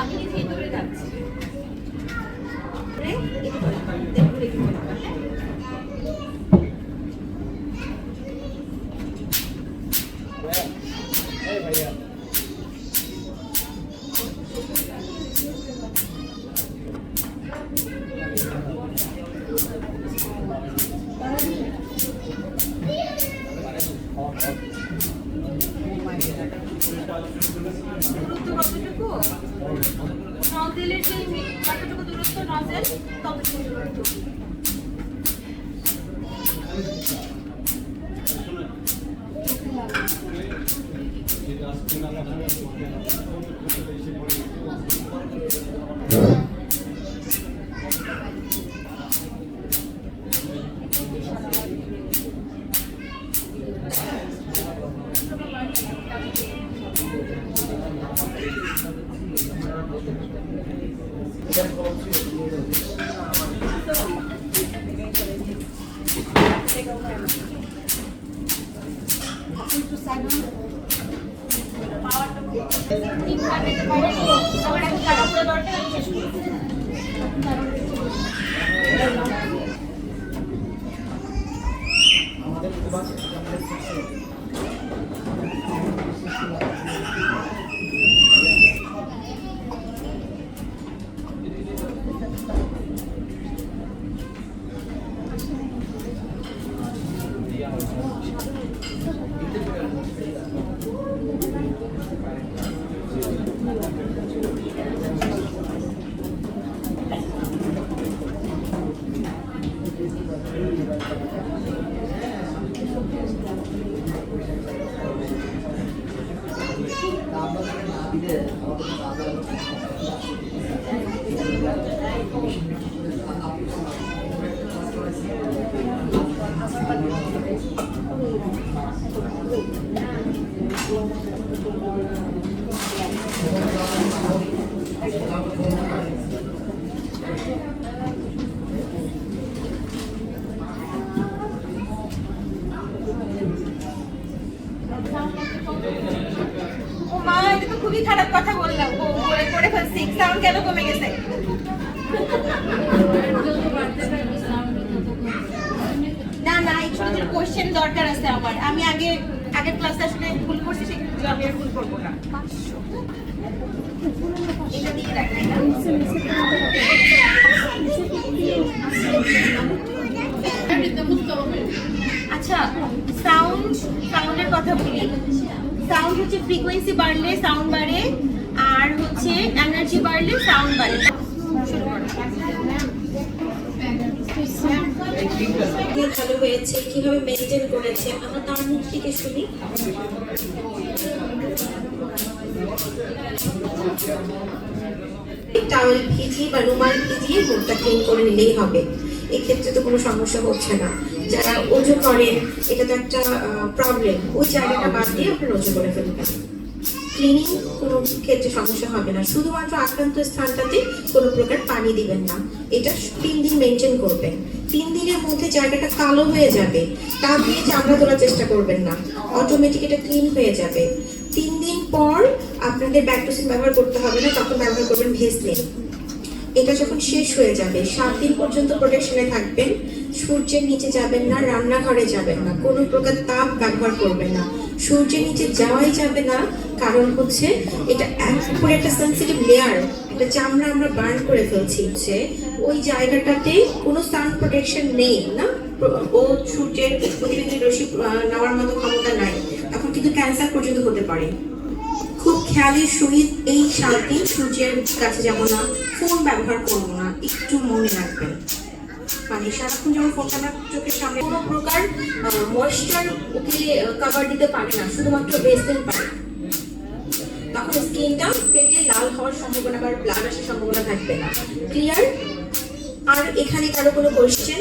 আপনি ভেতরে যাচ্ছেন নজেলের যে কতটুকু দূরত্ব নজেল ততটুকু দূরত্ব খুবই খারাপ কথা বললাম করে ফেলছি সাউন্ড কেন কমে গেছে না না একটু কোশ্চেন দরকার আছে আমার আমি আগের ক্লাসে আসলে ভুল করছি সেগুলো আমি আর ভুল করবো না এটা দিয়ে রাখি আচ্ছা সাউন্ডের কথা বলি সাউন্ড হচ্ছে ফ্রিকোয়েন্সি বাড়লে সাউন্ড বাড়ে আর হচ্ছে এনার্জি বাড়লে সাউন্ড বাড়ে ভালো হয়েছে কিভাবে মেইনটেইন করেছে আমরা তার মুখ থেকে শুনি টাওয়েল ভিজিয়ে বা রুমাল ভিজিয়ে মুখটা ক্লিন করে নিলেই হবে এক্ষেত্রে তো কোনো সমস্যা হচ্ছে না যারা ওজু করেন এটা তো একটা প্রবলেম ওই জায়গাটা বাদ দিয়ে আপনারা ওজু করে ফেলবেন ক্লিনিং কোনো ক্ষেত্রে সমস্যা হবে না শুধুমাত্র আক্রান্ত স্থানটাতে কোনো প্রকার পানি দিবেন না এটা 3 দিন মেনটেন করবেন 3 দিনের মধ্যে জায়গাটা কালো হয়ে যাবে তা দিয়ে চামড়া তোলার চেষ্টা করবেন না অটোমেটিক এটা ক্লিন হয়ে যাবে 3 দিন পর আপনাদের ব্যাকটোসিন ব্যবহার করতে হবে না তখন ব্যবহার করবেন ভেসলিন এটা যখন শেষ হয়ে যাবে 7 দিন পর্যন্ত প্রোটেকশনে থাকবেন সূর্যের নিচে যাবেন না রান্নাঘরে যাবেন না কোনো প্রকার তাপ ব্যবহার করবেন না সূর্যের নিচে যাওয়াই যাবে না কারণ হচ্ছে এটা একবারে একটা সেনসিটিভ লেয়ার এটা চামড়া আমরা বার্ন করে ফেলছি হচ্ছে ওই জায়গাটাতে কোনো সান প্রোটেকশন নেই না ও সূর্যের প্রতিবিম্ব রশ্মি নেওয়ার মতো ক্ষমতা নাই তখন কিন্তু ক্যান্সার পর্যন্ত হতে পারে খুব খেয়ালের সহিত এই 7 দিন সূর্যের কাছে যাব না ফোন ব্যবহার করবো না একটু মনে রাখবেন মানে সারাক্ষণ যখন ফোনটা আমরা চোখের সামনে কোনো প্রকার ময়েশ্চার ওকে কভার দিতে পারে না শুধুমাত্র ভেসলিন পারে তখন স্কিনটা ফেটে লাল হওয়ার সম্ভাবনা বা ব্লাড আসার সম্ভাবনা থাকবে না ক্লিয়ার আর এখানে কারো কোনো কোশ্চেন